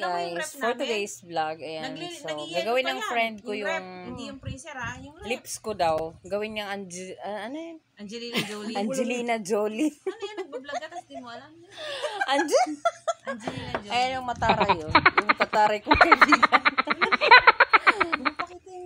guys, for today's vlog, ayan, so, gagawin ng friend ko yung hindi yung freezer yung lips ko daw. Gawin niyang ano yun? Angelina Jolie. Angelina Jolie. Ano yan, nagbablog ka, tapos di mo alam. Angelina Jolie. Ayan yung mataray yun. Yung tataray ko kaibigan.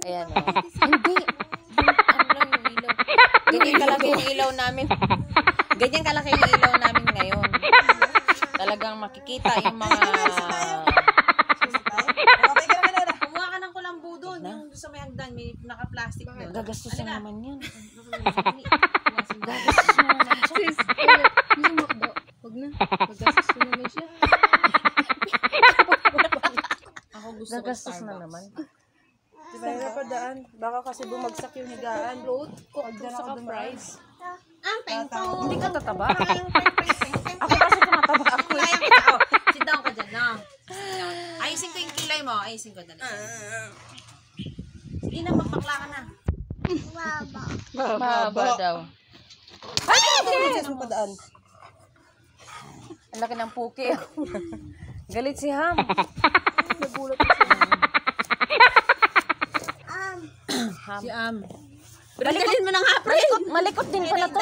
Ayan o. Hindi. Ano lang yung ilaw. Ganyan kalaki yung ilaw namin. Ganyan kalaki yung ilaw namin ngayon. Talagang makikita yung mga... Kumuha ka ng kulambu doon. Yung sa may hagdan, may naka-plastic doon. Gagastos na naman yan. Gagastos na naman siya. Sis, gusto mo daw. Huwag na. Gagastos na naman siya. Ako gusto ko Gagastos na naman. Diba na pa daan? Baka kasi bumagsak yung higaan. Load, cook sa fries. ang pengpong. Hindi ka tataba. Ako kasi tumataba ako. Sit down ka dyan, no? Ayusin ko yung kilay mo. Ayusin ko dyan. Sige na, magpakla ka na. Mahaba daw. Ay! Ay! Mo pa daan. Ang laki ng puki. Galit si Ham. Nagulat ko siya. Si Balikin mo ng April. Malikot din pala to.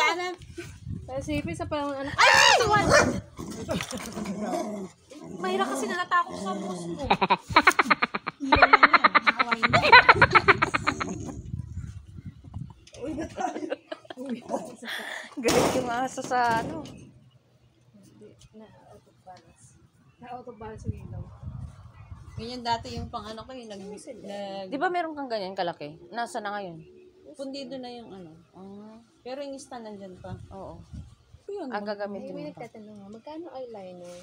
Kasi sa panahon anak. Ay! Tuwan! Mahirap kasi natatakot sa boss mo. Ilan na yan. Nakaway na. Uy na tayo. Galit yung aso sa ano. Na-out of balance yung ilaw. Ganyan dati yung pang ano ko yung Di ba meron kang ganyan kalaki? Nasa na ngayon? pundido na yung ano. Pero yung stand nandyan pa. Oo. Yun. Ang gagamitin May mo pa. nagtatanong nga, magkano eyeliner?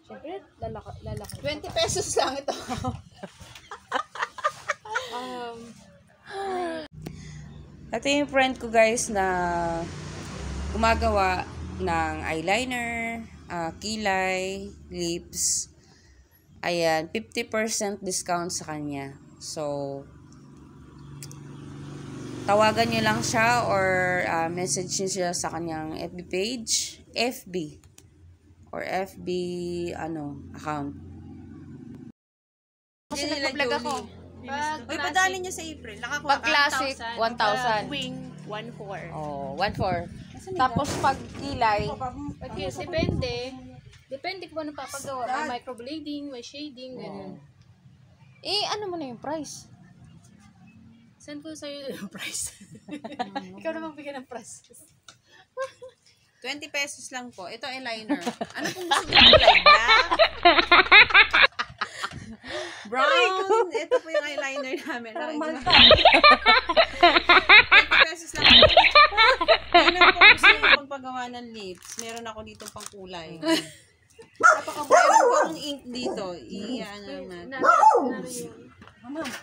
Siyempre, lalaki. 20 pesos lang ito. Ito yung friend ko guys na gumagawa ng eyeliner, kilay, lips. Ayan, 50% discount sa kanya. So, tawagan niyo lang siya or message niyo siya sa kanyang FB page, FB or FB account. Kasi nag-vlog ako. Uy, padali niya sa April. Nakakuha Pag classic, 1,000. Wing, 1.4. Oh, 1,400. Tapos pag kilay, Okay, depende kung ano papagawa. May microblading, may shading, ganyan. ano mo na yung price? Send ko sa'yo yung price. Ikaw naman bigyan ng price. 20 pesos lang po. Ito eyeliner. Ano kung gusto mo kulay? Black? Brown. Ito po yung eyeliner namin. 20 pesos lang po. Ayun po gusto yung pagpagawa ng lips. Meron ako dito pang kulay. Meron po akong ink dito. Iyan naman.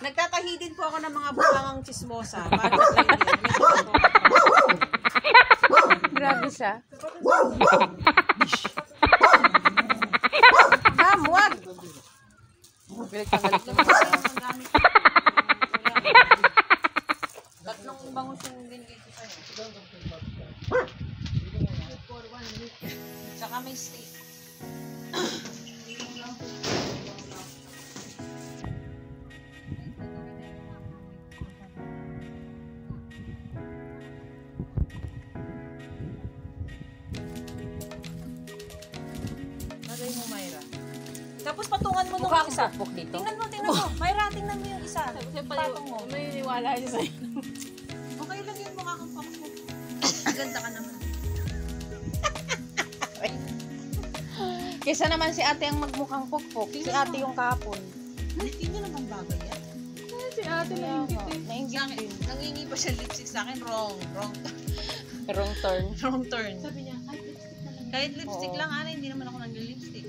Nagtatahi din po ako ng mga bukangang chismosa. Grabe siya. Ma'am, wag! Galit ka, galit ka. Tatlong bangus yung binigay ko sa'yo. Tsaka may steak. Lagay mo, Myra. Tapos patungan mo Mukha nung akong isa. sakpok dito. Tingnan mo. Myra, tingnan mo yung isa. Patong mo. May niwala niya sa'yo. Okay lang yun, mukha kang pakpok. Ganda ka naman. Kesa naman si ate ang magmukhang pokpok. Si ate yung kahapon. Hindi nyo naman bagay yan. Si ate na ingit eh. Nainggit din. Nangingi pa siya lipstick sa akin. Wrong turn. Wrong turn. Sabi niya, ay, lipstick na lang. Kahit lipstick Oo. lang, hindi naman ako nag-lipstick.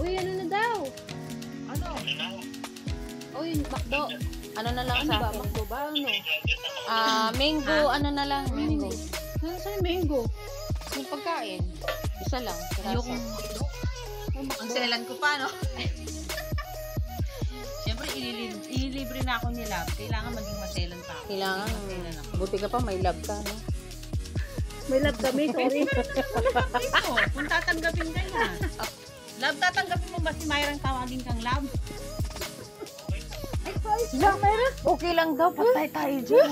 Uy, ano na daw? Ano? Uy, McDo. Ano na lang Ano sa ba? akin? McDo ba? Ano? Mango, ano na lang? Mango. Ano sa'yo, mango? Yung pagkain. Isa lang. Ayoko. Ang selan ko pa, no? Siyempre, ililibre na ako nila. Kailangan maging maselan pa ako. Kailangan. Maselan ako. Buti ka pa, may love ka, no? May love kami, sorry. Ito, kung tatanggapin ka niya. Love, tatanggapin mo ba si Mayra tawagin kang love? Lang, meron. Okay lang daw. Patay tayo dyan.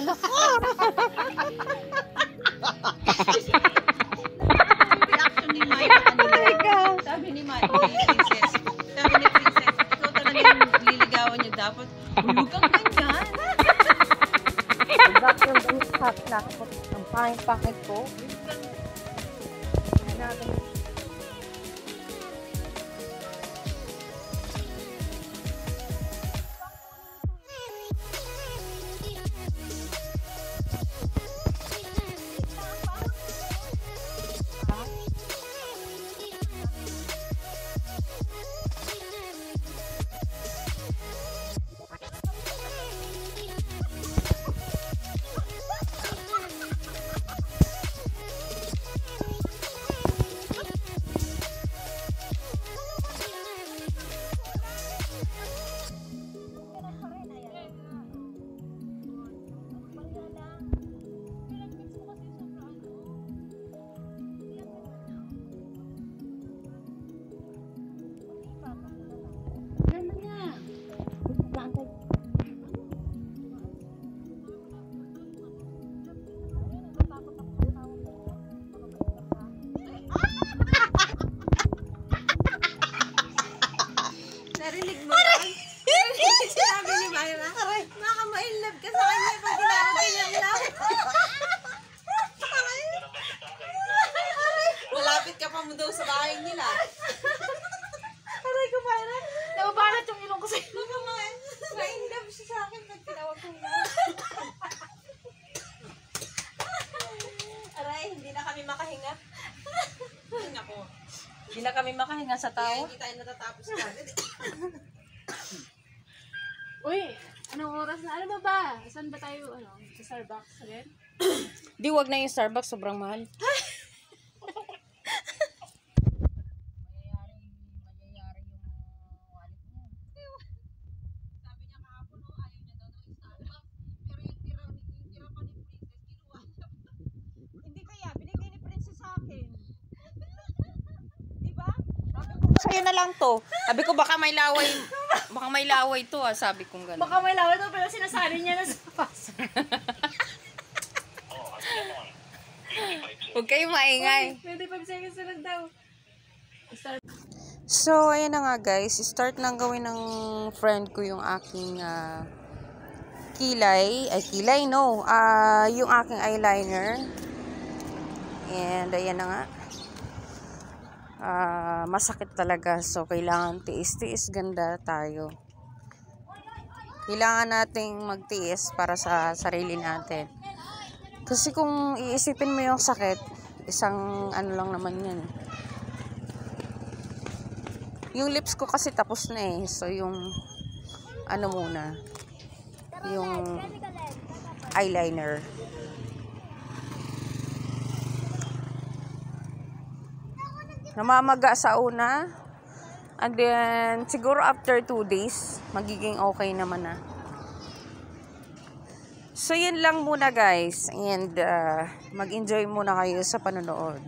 Reaction ni Mayra kanina. Sabi ni Princess. Sabi ni Princess, ikaw talaga yung liligawan niya dapat. Hulog kang ganyan. Bakit yung nakapot ang pangit-pangit ko? Narinig mo yan? Sabi ni Mayra, baka ma-inlove ka sa kanya pag ginagawa niyang love. Malapit ka pa mo daw sa bahay nila. Aray ko, Mayra. Nababalat yung ilong ko sa'yo. Baka ma-inlove siya sa akin pag tinawag kong love. Aray, hindi na kami makahinga. Ay, naku. Hindi na kami makahinga sa Kaya tao. hindi tayo natatapos agad. Uy, anong oras na? Ano ba? Saan ba tayo, sa Starbucks again? Di, wag na yung Starbucks. Sobrang mahal. Sabi niya kahapon, ayaw niya daw ng Starbucks. Pero yung tira pa ni Princess, kinuha niya. Hindi kaya, binigay ni Princess sa akin. Diba? Sa'yo na lang to. Sabi ko baka may laway to sabi kong gano'n. Baka may lawa to, pero sinasabi niya na sa paso. Huwag kayong maingay. 25 seconds na lang daw. So, ayan na nga guys. Start nang gawin ng friend ko yung aking kilay. Ay, kilay no. Yung aking eyeliner. And ayan na nga. Masakit talaga. So, kailangan tiis-tiis ganda tayo. Kailangan nating magtiis para sa sarili natin. Kasi kung iisipin mo yung sakit, isang ano lang naman yan. Yung lips ko kasi tapos na eh. So, yung ano muna. Yung eyeliner. Namamaga sa una. And then, siguro after 2 days, magiging okay naman na. So, yun lang muna guys. And mag-enjoy muna kayo sa panonood.